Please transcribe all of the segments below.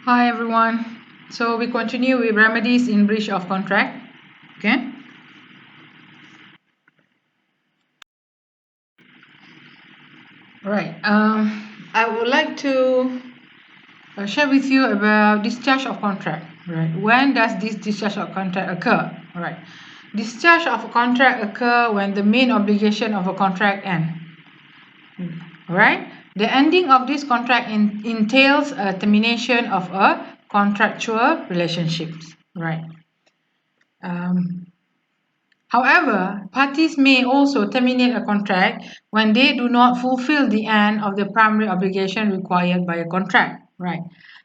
Hi everyone. So we continue with remedies in breach of contract. Okay. Alright. I would like to share with you about discharge of contract. Right. When does this discharge of contract occur? Alright. Discharge of a contract occur when the main obligation of a contract ends. Alright. The ending of this contract entails a termination of a contractual relationships. Right. However, parties may also terminate a contract when they do not fulfill the end of the primary obligation required by a contract. Right.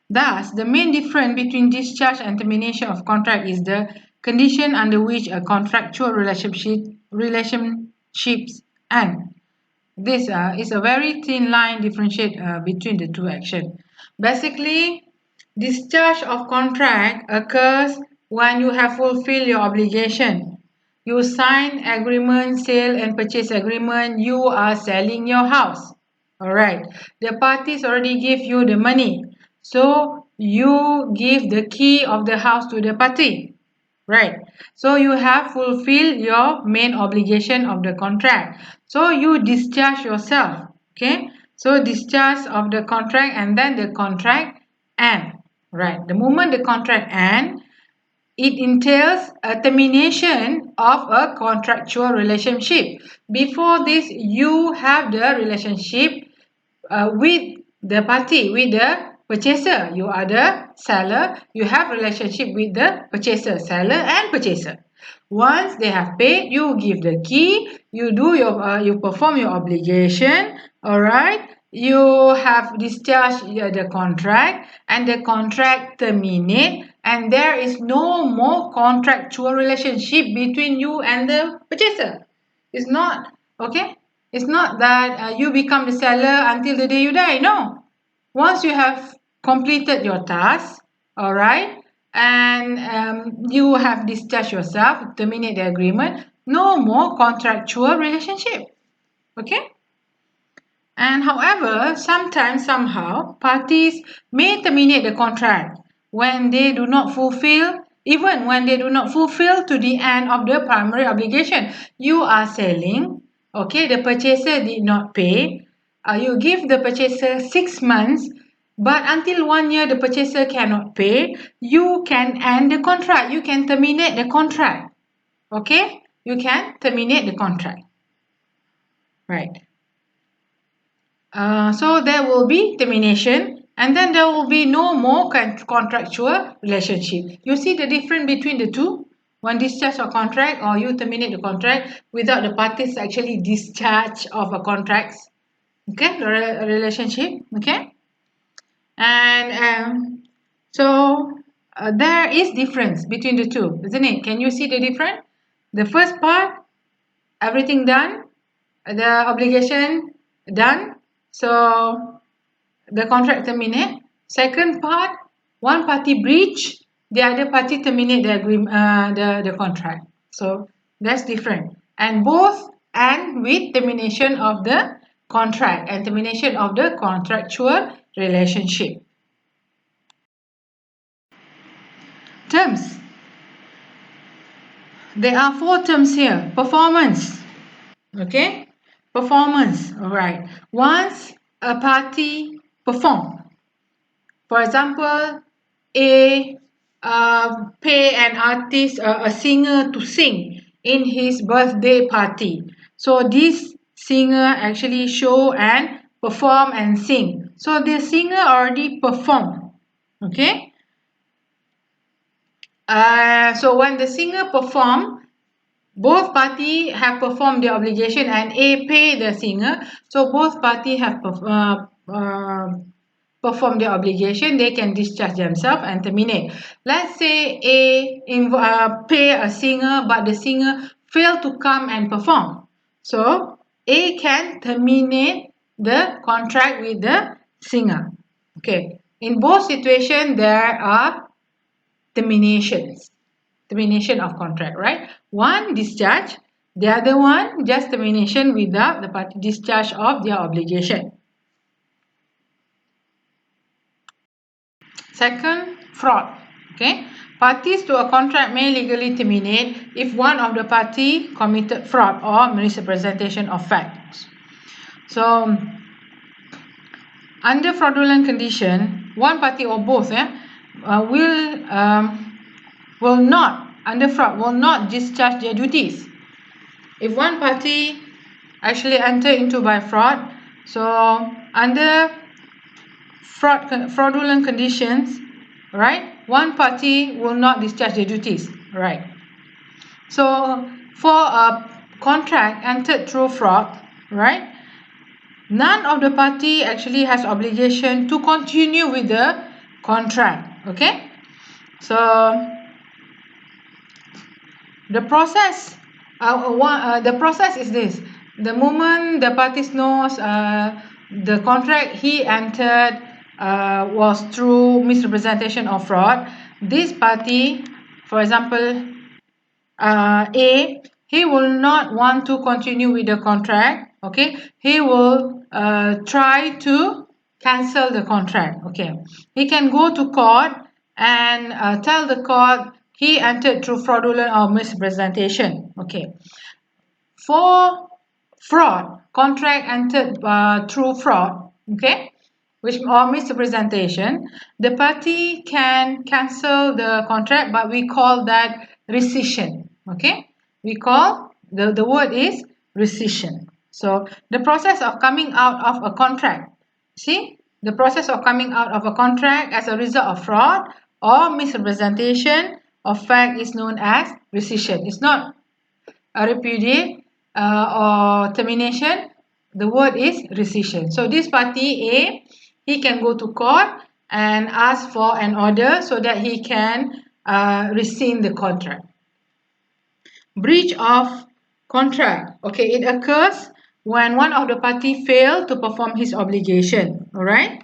Thus, the main difference between discharge and termination of contract is the condition under which a contractual relationships end. This is a very thin line differentiate between the two actions. Basically, discharge of contract occurs when you have fulfilled your obligation. You sign agreement, sale and purchase agreement, you are selling your house. Alright, the parties already give you the money. So you give the key of the house to the party. Right. So you have fulfilled your main obligation of the contract. So you discharge yourself. Okay. So discharge of the contract and then the contract end. Right. The moment the contract end, it entails a termination of a contractual relationship. Before this, you have the relationship with the party, with the purchaser. You are the seller. You have relationship with the purchaser, seller and purchaser. Once they have paid, you give the key. You perform your obligation. All right. You have discharged the contract, and the contract terminate, and there is no more contractual relationship between you and the purchaser. It's not okay. It's not that you become the seller until the day you die. No. Once you have completed your task, all right, and you have discharged yourself, terminate the agreement, no more contractual relationship. Okay? And however, sometimes, somehow, parties may terminate the contract when they do not fulfill, even when they do not fulfill to the end of the primary obligation. You are selling, okay, the purchaser did not pay. You give the purchaser 6 months, but until 1 year the purchaser cannot pay. You can end the contract. You can terminate the contract. Okay? You can terminate the contract. Right. So there will be termination, and then there will be no more contractual relationship. You see the difference between the two? One discharge of contract, or you terminate the contract without the parties actually discharge of a contract. Okay, the relationship. Okay, and there is difference between the two, isn't it? Can you see the difference? The first part, everything done, the obligation done. So the contract terminate. Second part, one party breach, the other party terminate the agreement, the contract. So that's different. And both end with termination of the contract and termination of the contractual relationship. Terms. There are 4 terms here. Performance. Okay. Performance. All right. Once a party perform. For example, A pay an artist, a singer to sing in his birthday party. So this singer actually show and perform and sing. So the singer already performed. Okay. So when the singer perform, both party have performed their obligation and A pay the singer. So both party have perform their obligation, they can discharge themselves and terminate. Let's say A pay a singer, but the singer failed to come and perform. So A can terminate the contract with the singer. Okay. In both situations, there are terminations. Termination of contract, right? One discharge, the other one just termination without the party discharge of their obligation. Second, fraud. Okay, parties to a contract may legally terminate if one of the party committed fraud or misrepresentation of facts. So, under fraudulent condition, one party or both will not, under fraud, will not discharge their duties. If one party actually enter into by fraud, so under fraudulent conditions, right, one party will not discharge their duties, right. So for a contract entered through fraud, right, none of the party actually has obligation to continue with the contract. Okay, so the process is this: the moment the parties knows the contract he entered was through misrepresentation or fraud, this party, for example A, he will not want to continue with the contract. Okay, he will try to cancel the contract. Okay, he can go to court and tell the court he entered through fraudulent or misrepresentation. Okay, for fraud, contract entered through fraud, okay, which or misrepresentation, the party can cancel the contract, but we call that rescission. Okay, we call the word is rescission. So the process of coming out of a contract, see, the process of coming out of a contract as a result of fraud or misrepresentation of fact is known as rescission. It's not a repudiate or termination. The word is rescission. So this party A, he can go to court and ask for an order so that he can rescind the contract. Breach of contract. Okay, it occurs when one of the party fail to perform his obligation. All right,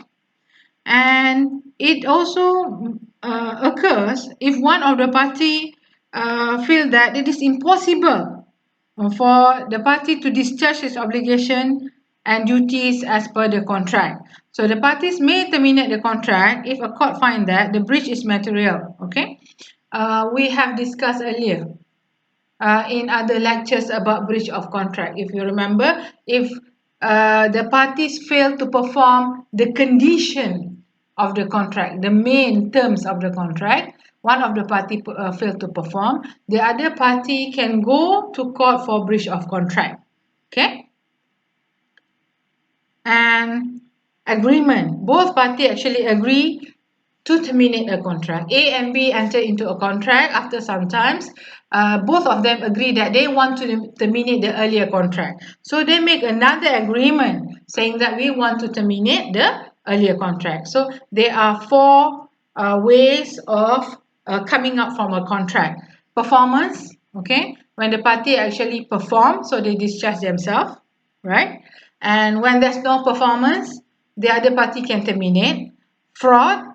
and it also occurs if one of the party feel that it is impossible for the party to discharge its obligation and duties as per the contract. So the parties may terminate the contract if a court find that the breach is material. Okay, we have discussed earlier in other lectures about breach of contract. If you remember, if the parties fail to perform the condition of the contract, the main terms of the contract, one of the party failed to perform, the other party can go to court for breach of contract. Okay, and agreement, both party actually agree to terminate a contract. A and B enter into a contract. After some times, both of them agree that they want to terminate the earlier contract. So they make another agreement saying that we want to terminate the earlier contract. So there are four ways of coming out from a contract. Performance, okay, when the party actually perform, so they discharge themselves, right? And when there's no performance, the other party can terminate. Fraud,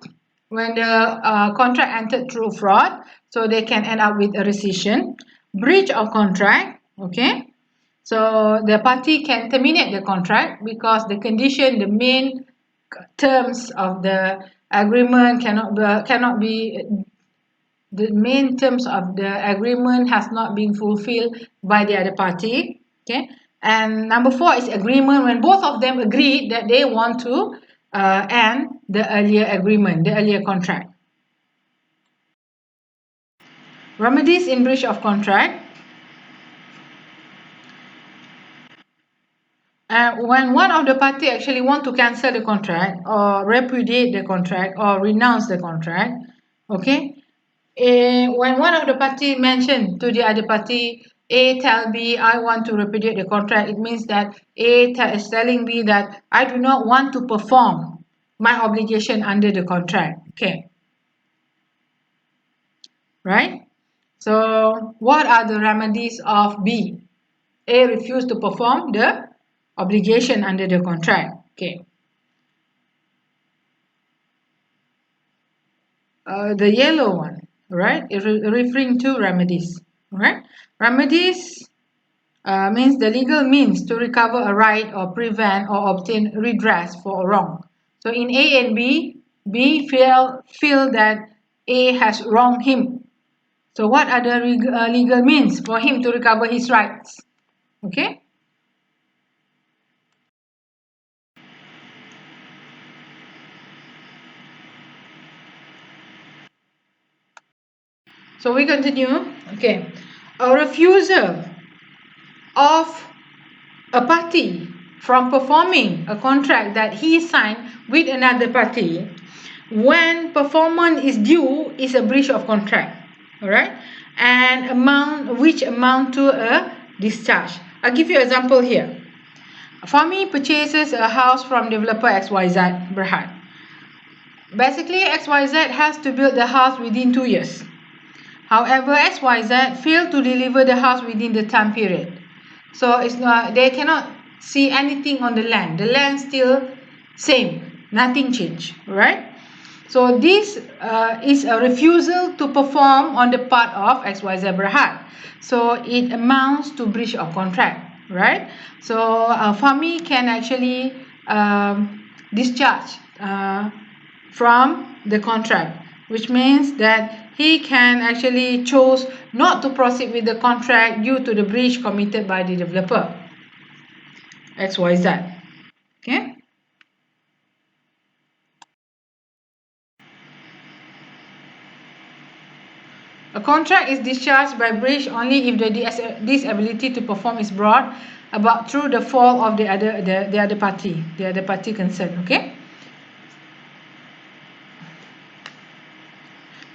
when the contract entered through fraud, so they can end up with a rescission. Breach of contract, okay, so the party can terminate the contract because the condition, the main terms of the agreement cannot be the main terms of the agreement has not been fulfilled by the other party. Okay, and number 4 is agreement, when both of them agree that they want to end the earlier agreement, the earlier contract. Remedies in breach of contract. When one of the party actually want to cancel the contract or repudiate the contract or renounce the contract, okay, when one of the party mention to the other party, A tell B, I want to repudiate the contract, it means that A is telling B that I do not want to perform my obligation under the contract. Okay, right? So what are the remedies of B? A refused to perform the obligation under the contract. Okay. The yellow one, right? Referring to remedies, right? Remedies means the legal means to recover a right or prevent or obtain redress for a wrong. So in A and B, B feel that A has wronged him. So what are the legal means for him to recover his rights? Okay. So we continue. Okay. A refusal of a party from performing a contract that he signed with another party when performance is due is a breach of contract. All right. And amount to a discharge. I'll give you an example here. Fahmi purchases a house from developer XYZ Berhad. Basically, XYZ has to build the house within 2 years. However, XYZ failed to deliver the house within the time period. So it's not, they cannot see anything on the land. The land still same, nothing changed, right? So this is a refusal to perform on the part of XYZ Berhad. So it amounts to breach of contract, right? So Fahmi can actually discharge from the contract, which means that he can actually choose not to proceed with the contract due to the breach committed by the developer XYZ. Okay. A contract is discharged by breach only if the disability to perform is brought about through the fault of the other party concerned. Okay.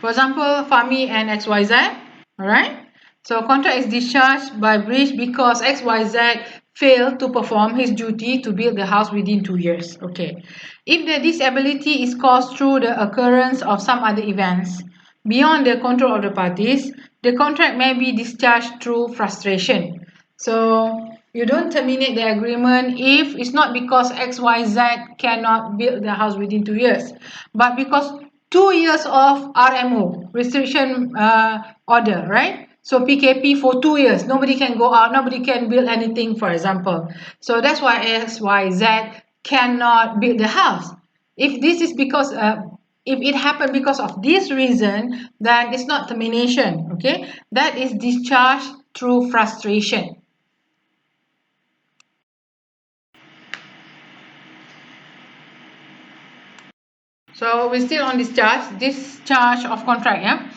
For example, Fahmi and XYZ. Alright. So contract is discharged by breach because XYZ failed to perform his duty to build the house within 2 years. Okay. If the disability is caused through the occurrence of some other events beyond the control of the parties, the contract may be discharged through frustration. So you don't terminate the agreement if it's not because XYZ cannot build the house within 2 years, but because 2 years of RMO, restriction order, right? So PKP for 2 years, nobody can go out, nobody can build anything, for example. So that's why XYZ cannot build the house. If this is because if it happened because of this reason, then it's not termination. Okay, that is discharge through frustration. So we're still on discharge of contract. Yeah.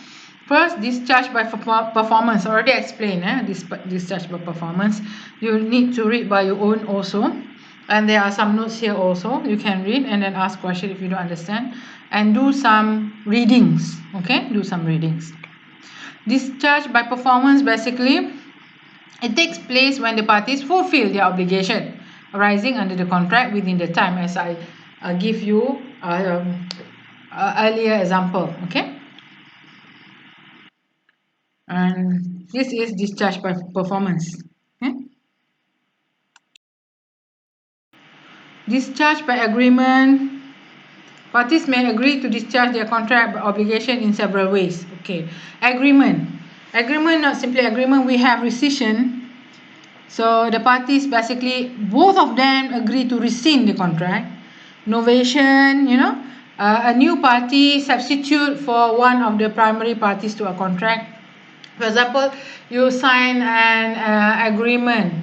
First, discharge by performance. Already explained. Discharge by performance. You need to read by your own also. And there are some notes here also. You can read and then ask questions if you don't understand. And do some readings. Okay, do some readings. Discharge by performance, basically, it takes place when the parties fulfill their obligation arising under the contract within the time, as I give you earlier example. Okay. And this is discharge by performance. Okay? Discharge by agreement. Parties may agree to discharge their contract obligation in several ways. Okay. Agreement. Agreement, not simply agreement, we have rescission. So the parties basically, both of them agree to rescind the contract. Novation, a new party substitute for one of the primary parties to a contract. For example, you sign an agreement,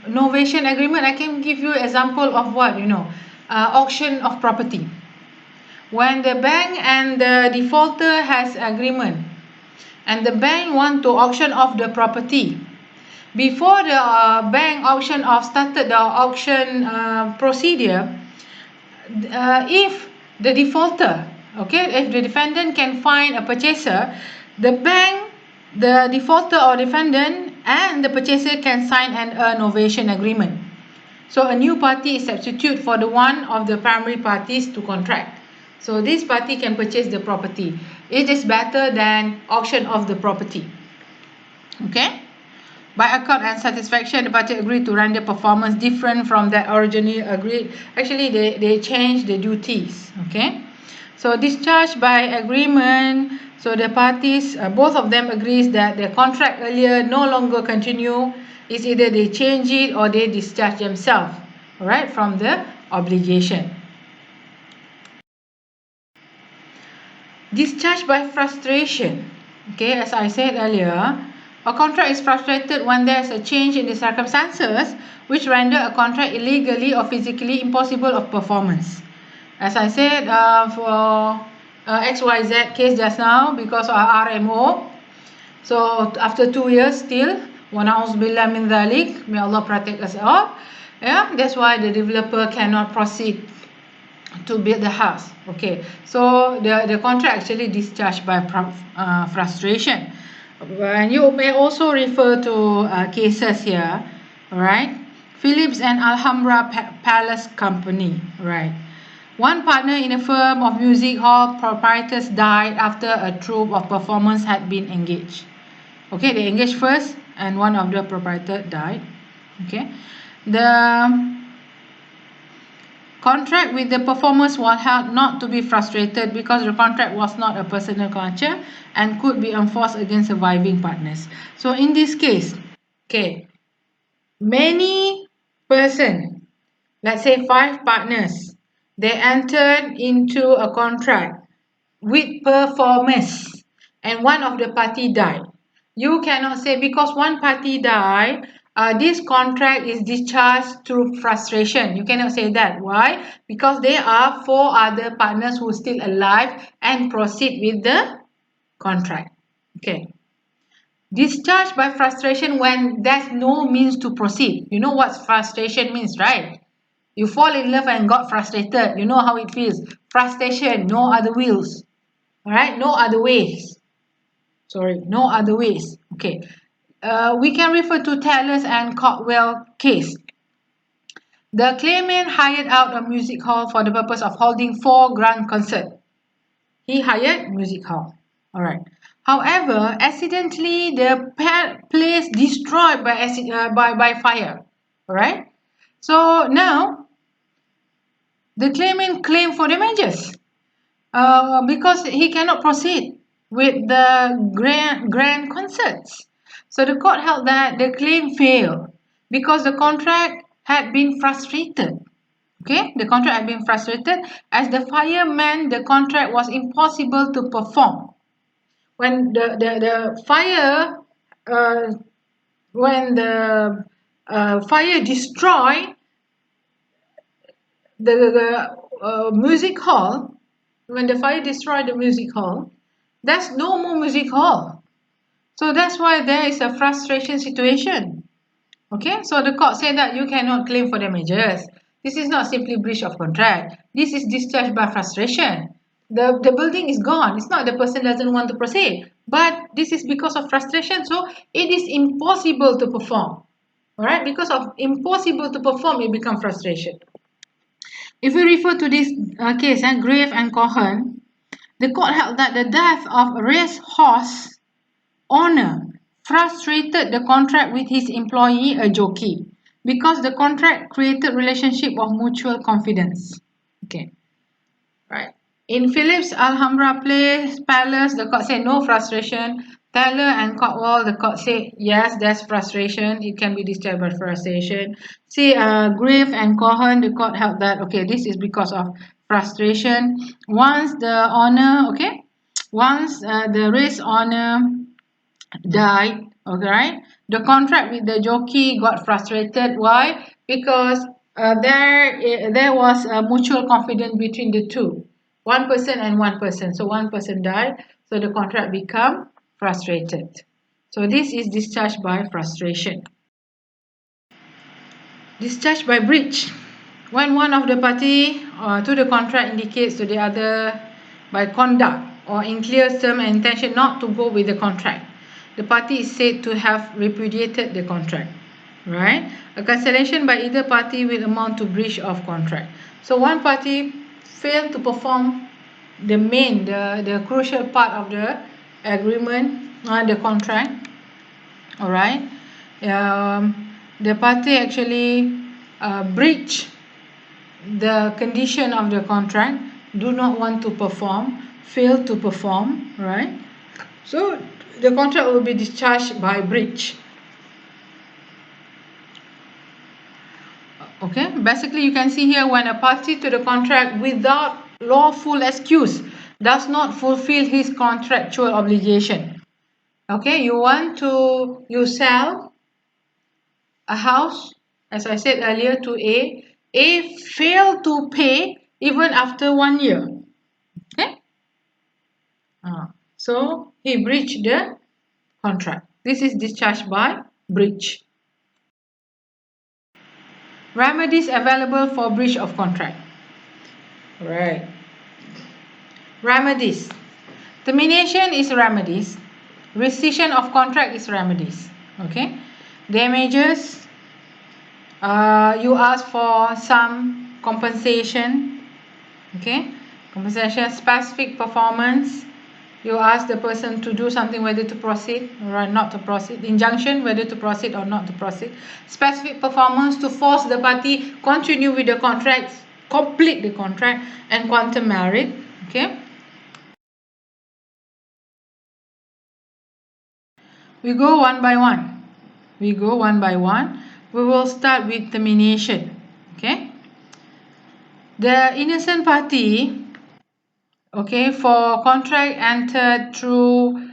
novation agreement. I can give you example of what, auction of property. When the bank and the defaulter has agreement, and the bank want to auction off the property, before the bank auction off started the auction procedure, if the defaulter, if the defendant can find a purchaser, the bank, the defaulter or defendant, and the purchaser can sign an novation agreement. So a new party is substitute for the one of the primary parties to contract. So this party can purchase the property. It is better than auction of the property. Okay. By accord and satisfaction, the party agreed to render performance different from that originally agreed. Actually, they changed the duties. Okay. So discharge by agreement. So the parties, both of them agrees that the contract earlier no longer continue. It's either they change it or they discharge themselves, right, from the obligation. Discharge by frustration. Okay, as I said earlier, a contract is frustrated when there is a change in the circumstances which render a contract illegally or physically impossible of performance. As I said, for XYZ case just now, because of RMO, so after 2 years still, wa na'uzubillah min dhalik, may Allah protect us all. Yeah, that's why the developer cannot proceed to build the house. Okay, so the contract actually discharged by frustration. And you may also refer to cases here, right? Philips and Alhambra Palace Company, right? One partner in a firm of music hall proprietors died after a troupe of performers had been engaged. Okay, they engaged first and one of the proprietor died. Okay, the contract with the performers was held not to be frustrated because the contract was not a personal culture and could be enforced against surviving partners. So in this case, okay, many person, let's say 5 partners, they entered into a contract with performers and one of the party died. You cannot say because one party died, this contract is discharged through frustration. You cannot say that. Why? Because there are 4 other partners who are still alive and proceed with the contract. Okay. Discharged by frustration when there's no means to proceed. You know what frustration means, right? You fall in love and got frustrated. You know how it feels. Frustration, no other wheels. Alright, no other ways. Sorry, no other ways. Okay. We can refer to Taylor's and Caldwell case. The claimant hired out a music hall for the purpose of holding 4 grand concerts. He hired music hall. Alright. However, accidentally the place destroyed by fire. Alright. So now the claimant claimed for damages because he cannot proceed with the grand concerts. So the court held that the claim failed because the contract had been frustrated. Okay, the contract had been frustrated as the fireman, the contract was impossible to perform. When the fire, when the fire destroyed the music hall, when the fire destroyed the music hall, there's no more music hall. So that's why there is a frustration situation. Okay, so the court said that you cannot claim for damages. This is not simply breach of contract. This is discharge by frustration. The building is gone. It's not the person doesn't want to proceed, but this is because of frustration. So it is impossible to perform. All right, because of impossible to perform, it becomes frustration. If we refer to this case, Grave and Cohen, the court held that the death of a racehorse owner frustrated the contract with his employee, a jockey, because the contract created relationship of mutual confidence. Okay, right. In Phillips Alhambra Palace, the court said no frustration. Taylor and Caldwell, the court said yes, there's frustration. It can be discharged by frustration. See, Griff and Cohen, the court held that okay, this is because of frustration. Once the owner, okay, once the race owner died, okay, right? The contract with the jockey got frustrated. Why? Because there was a mutual confidence between the two, one person and one person. So one person died, so the contract become frustrated. So this is discharged by frustration. Discharged by breach. When one of the party to the contract indicates to the other by conduct or in clear term and intention not to go with the contract, the party is said to have repudiated the contract, right? A cancellation by either party will amount to breach of contract. So one party failed to perform the crucial part of the agreement, the contract, all right? The party actually breach the condition of the contract, do not want to perform, fail to perform, right? So the contract will be discharged by breach. Okay, basically you can see here when a party to the contract without lawful excuse, does not fulfill his contractual obligation. Okay, you sell a house, as I said earlier, to A. A failed to pay even after 1 year. Okay, so he breached the contract. This is discharged by breach. Remedies available for breach of contract. Right. Remedies. Termination is remedies. Rescission of contract is remedies. Okay. Damages. You ask for some compensation. Okay. Compensation. Specific performance. You ask the person to do something, whether to proceed or not to proceed. Injunction, whether to proceed or not to proceed. Specific performance, to force the party continue with the contract, complete the contract. And quantum merit. Okay. We go one by one. We will start with termination. Okay. The innocent party, okay, for contract entered through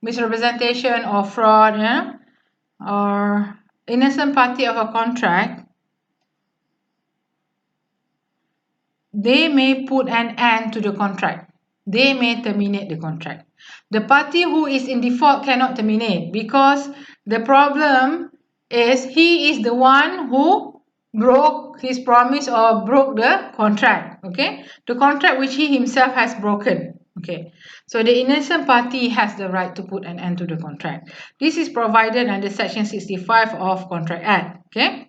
misrepresentation or fraud, or innocent party of a contract, they may put an end to the contract. They may terminate the contract. The party who is in default cannot terminate, because the problem is he is the one who broke his promise or broke the contract. Okay, the contract which he himself has broken. Okay, so the innocent party has the right to put an end to the contract. This is provided under Section 65 of Contract Act. Okay,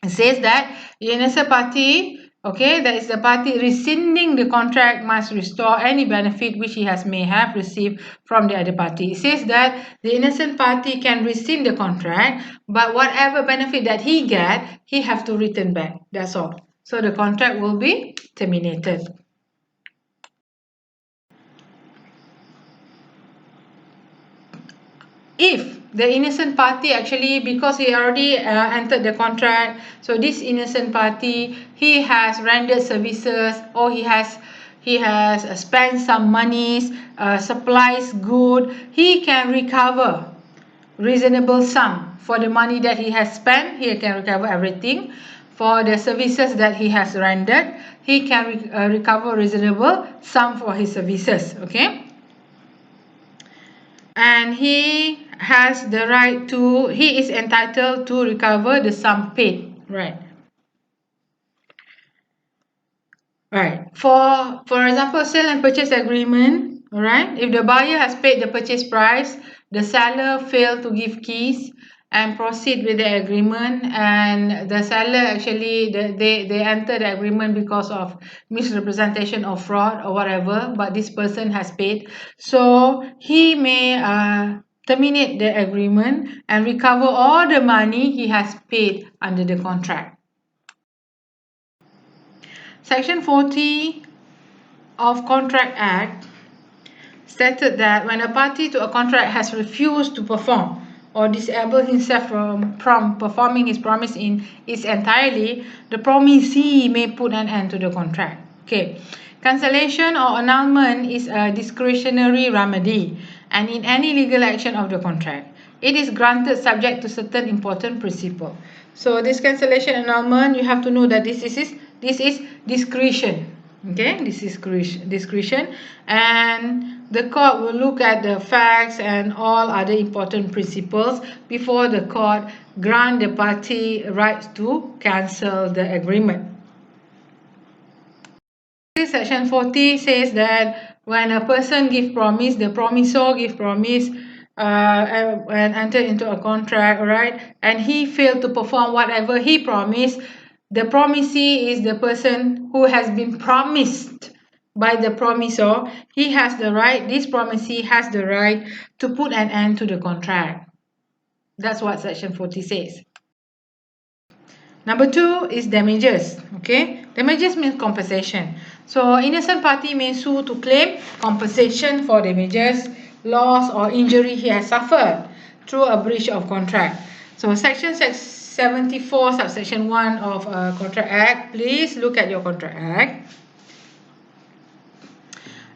it says that the innocent party, okay, that is the party rescinding the contract, must restore any benefit which he may have received from the other party. It says that the innocent party can rescind the contract, but whatever benefit that he get, he have to return back. That's all. So the contract will be terminated. If the innocent party actually, because he already entered the contract, so this innocent party, he has rendered services, or he has spent some monies, supplies good, he can recover reasonable sum for the money that he has spent. He can recover everything. For the services that he has rendered, he can recover reasonable sum for his services. Okay, and he is entitled to recover the sum paid. Right. For example, sale and purchase agreement. All right, if the buyer has paid the purchase price, the seller failed to give keys and proceed with the agreement, and the seller actually they enter the agreement because of misrepresentation or fraud or whatever, but this person has paid, so he may terminate the agreement and recover all the money he has paid under the contract. Section 40 of Contract Act stated that when a party to a contract has refused to perform or disable himself from performing his promise in its entirely, the promisee may put an end to the contract. Okay, cancellation or annulment is a discretionary remedy, and in any legal action of the contract, it is granted subject to certain important principles. So this cancellation annulment, you have to know that this is discretion. Okay, this is discretion, and the court will look at the facts and all other important principles before the court grant the party rights to cancel the agreement. Section 40 says that when a person gives promise, the promisor gives promise and enter into a contract, right, and he failed to perform whatever he promised, the promisee is the person who has been promised by the promisor. He has the right, this promisee has the right to put an end to the contract. That's what Section 40 says. Number 2 is damages. Okay, damages means compensation. So innocent party may sue to claim compensation for damages, loss or injury he has suffered through a breach of contract. So Section 74 subsection 1 of Contract Act. Please look at your Contract Act.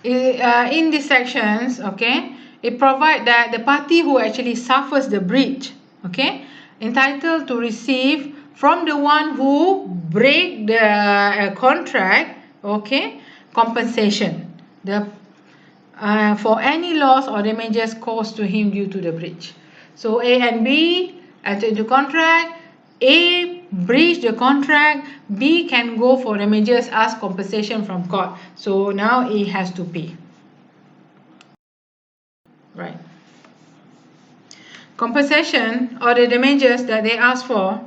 In these sections, okay, it provides that the party who actually suffers the breach, okay, entitled to receive from the one who break the contract, okay, compensation for any loss or damages caused to him due to the breach. So A and B enter into contract. A breached the contract, B can go for damages as compensation from court. So now A has to pay. Right. Compensation or the damages that they ask for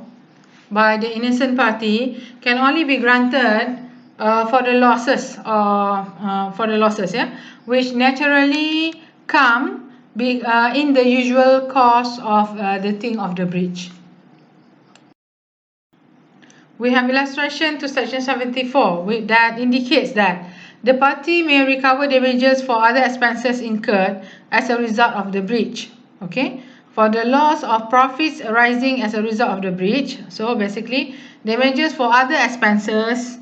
by the innocent party can only be granted for the losses which naturally come in the usual course of the thing of the breach. We have illustration to section 74 that indicates that the party may recover damages for other expenses incurred as a result of the breach. Okay, for the loss of profits arising as a result of the breach. So basically, damages for other expenses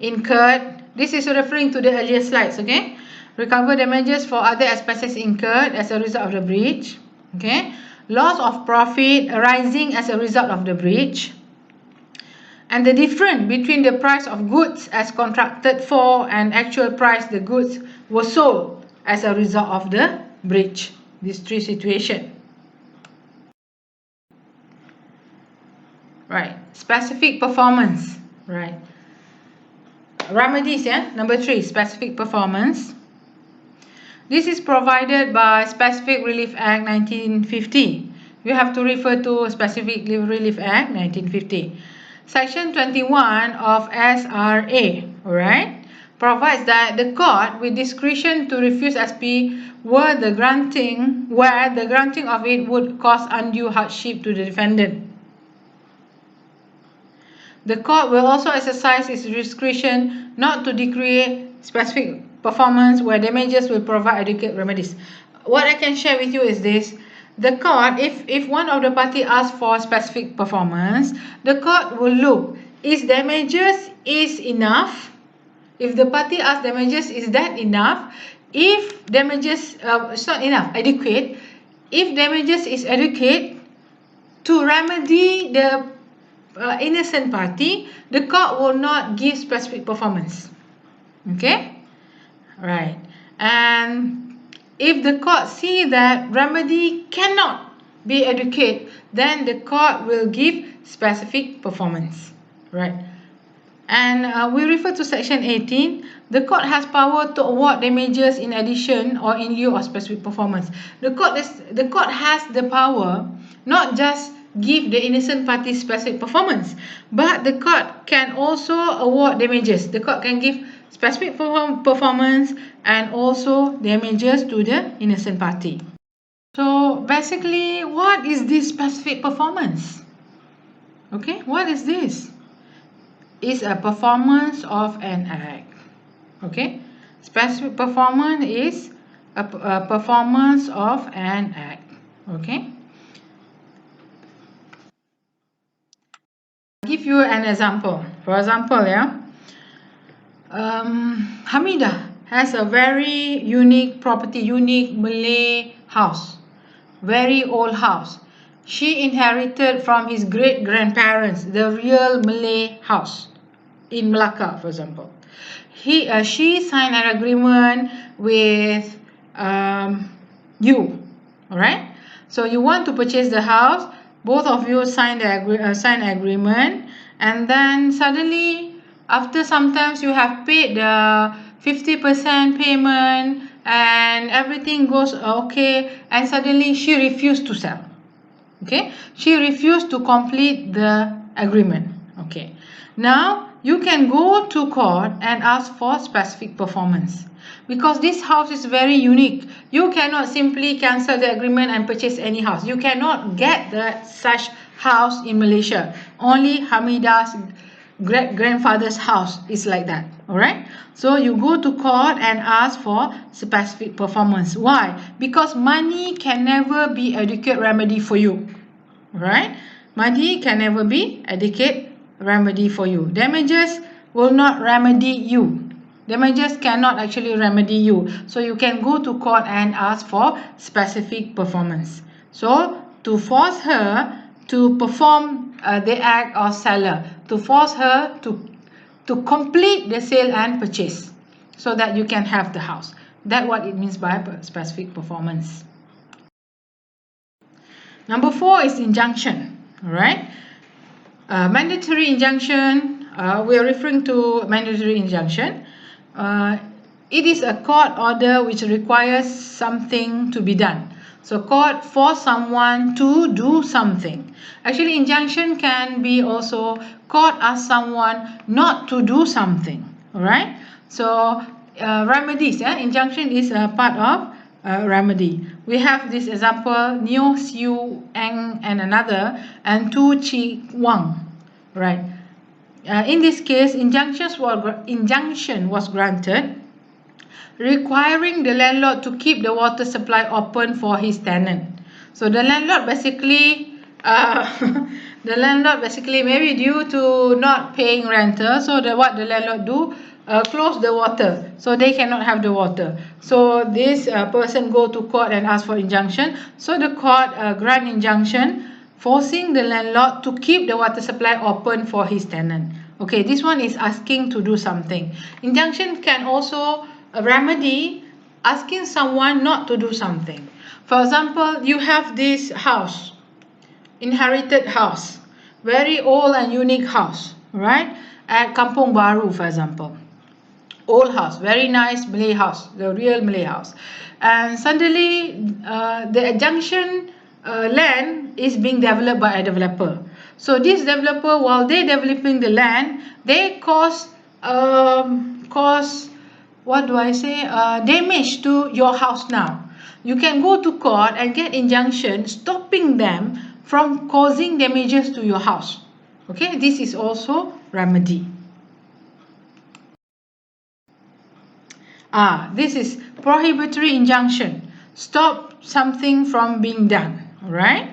incurred. This is referring to the earlier slides. Okay, recover damages for other expenses incurred as a result of the breach. Okay, loss of profit arising as a result of the breach. And the difference between the price of goods as contracted for and actual price the goods were sold as a result of the breach. These three situations. Right. Specific performance. Right. Remedies, yeah. Number 3, specific performance. This is provided by Specific Relief Act 1950. You have to refer to Specific Relief Act 1950. Section 21 of SRA, alright, provides that the court with discretion to refuse SP where the granting of it would cause undue hardship to the defendant. The court will also exercise its discretion not to decree specific performance where damages will provide adequate remedies. What I can share with you is this. The court, if one of the party asks for specific performance, the court will look, is damages is enough? If the party asks damages, is that enough? If damages is not enough, adequate. If damages is adequate to remedy the innocent party, the court will not give specific performance. Okay? Right. And if the court see that remedy cannot be adequate, then the court will give specific performance. Right. And we refer to section 18. The court has power to award damages in addition or in lieu of specific performance. The court has the power not just give the innocent party specific performance, but the court can also award damages. The court can give specific performance and also damages to the innocent party. So basically, what is this specific performance? Okay, what is this? It's a performance of an act. Okay, specific performance is a performance of an act. Okay. I'll give you an example. For example, Hamida has a very unique property, unique Malay house, very old house. She inherited from his great-grandparents the real Malay house in Melaka, for example. She signed an agreement with you, alright? So you want to purchase the house, both of you sign agreement, and then suddenly, after sometimes you have paid the 50% payment and everything goes okay, and suddenly she refused to sell. Okay, she refused to complete the agreement. Okay, now you can go to court and ask for specific performance. Because this house is very unique. You cannot simply cancel the agreement and purchase any house. You cannot get such house in Malaysia. Only Hamida's great-grandfather's house is like that. Alright? So you go to court and ask for specific performance. Why? Because money can never be adequate remedy for you. Alright? Money can never be adequate remedy for you. Damages will not remedy you. Damages cannot actually remedy you. So you can go to court and ask for specific performance. So to force her to perform the act of seller, to force her to complete the sale and purchase so that you can have the house. That's what it means by specific performance. Number 4 is injunction. All right. Mandatory injunction, we are referring to mandatory injunction. It is a court order which requires something to be done. So court force someone to do something. Actually, injunction can be also court ask someone not to do something. All right. So remedies, injunction is a part of remedy. We have this example, Neo Siu Eng and another, and Tu Chi Wang. Right. In this case, injunction was granted, requiring the landlord to keep the water supply open for his tenant. So the landlord basically, maybe due to not paying rental, so what the landlord do, close the water, so they cannot have the water. So this person go to court and ask for injunction. So the court grant injunction, forcing the landlord to keep the water supply open for his tenant. Okay, this one is asking to do something. Injunction can also remedy asking someone not to do something. For example, you have this house, inherited house, very old and unique house, right? At Kampong Baru, for example. Old house, very nice Malay house, the real Malay house. And suddenly, the adjunction land is being developed by a developer. So this developer, while they developing the land, they cause damage to your house now. You can go to court and get injunction stopping them from causing damages to your house. Okay, this is also remedy. This is prohibitory injunction. Stop something from being done. All right.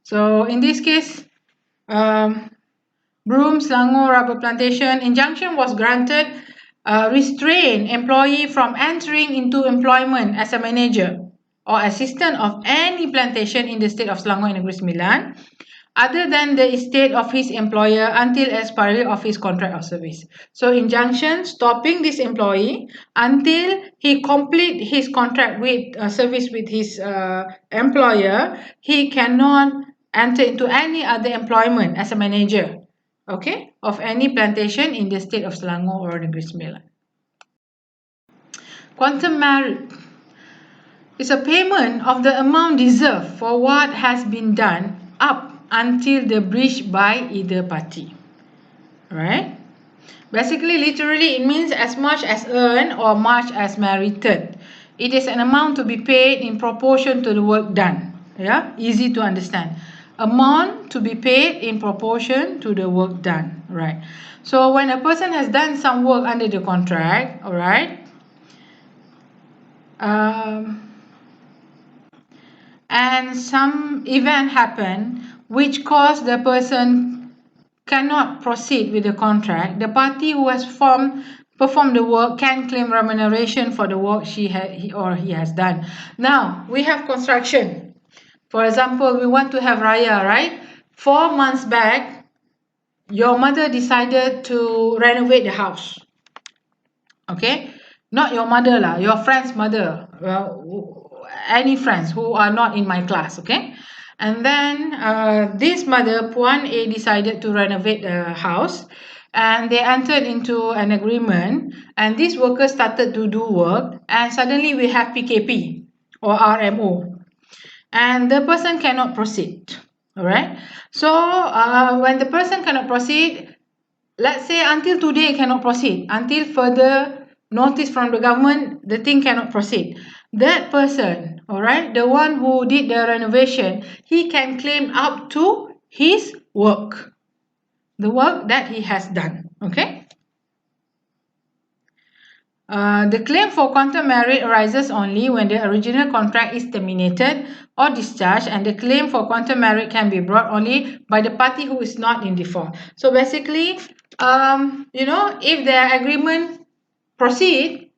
So in this case, Broome, Selangor rubber plantation, injunction was granted, restrain employee from entering into employment as a manager or assistant of any plantation in the state of Selangor and Negeri Sembilan, other than the estate of his employer until expiry of his contract of service. So injunction stopping this employee until he complete his contract with service with his employer. He cannot enter into any other employment as a manager, okay, of any plantation in the state of Selangor or Negeri Sembilan. Quantum merit is a payment of the amount deserved for what has been done up until the breach by either party. Right? Basically, literally, it means as much as earned or much as merited. It is an amount to be paid in proportion to the work done. Yeah, easy to understand. Amount to be paid in proportion to the work done. Right. So when a person has done some work under the contract, all right, and some event happen which caused the person cannot proceed with the contract, the party who has performed the work can claim remuneration for the work he has done. Now, we have construction. For example, we want to have Raya, right? 4 months back, your mother decided to renovate the house. Okay? Not your mother lah, your friend's mother. Any friends who are not in my class, okay? And then this mother, Puan A, decided to renovate the house, and they entered into an agreement, and these workers started to do work, and suddenly we have PKP or RMO, and the person cannot proceed. All right. So when the person cannot proceed, let's say until today cannot proceed, until further notice from the government, the thing cannot proceed. That person, all right, the one who did the renovation, he can claim up to his work, the work that he has done. Okay. The claim for quantum merit arises only when the original contract is terminated or discharged, and the claim for quantum merit can be brought only by the party who is not in default. So basically, if their agreement proceed,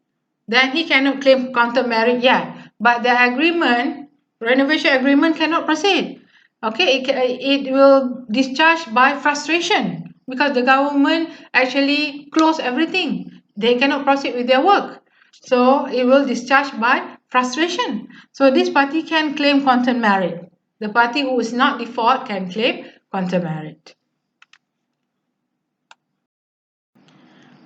then he cannot claim quantum merit yet. But the renovation agreement cannot proceed. Okay, it will discharge by frustration because the government actually close everything. They cannot proceed with their work. So it will discharge by frustration. So this party can claim quantum merit. The party who is not default can claim quantum merit.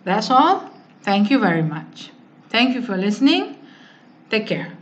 That's all. Thank you very much. Thank you for listening. Take care.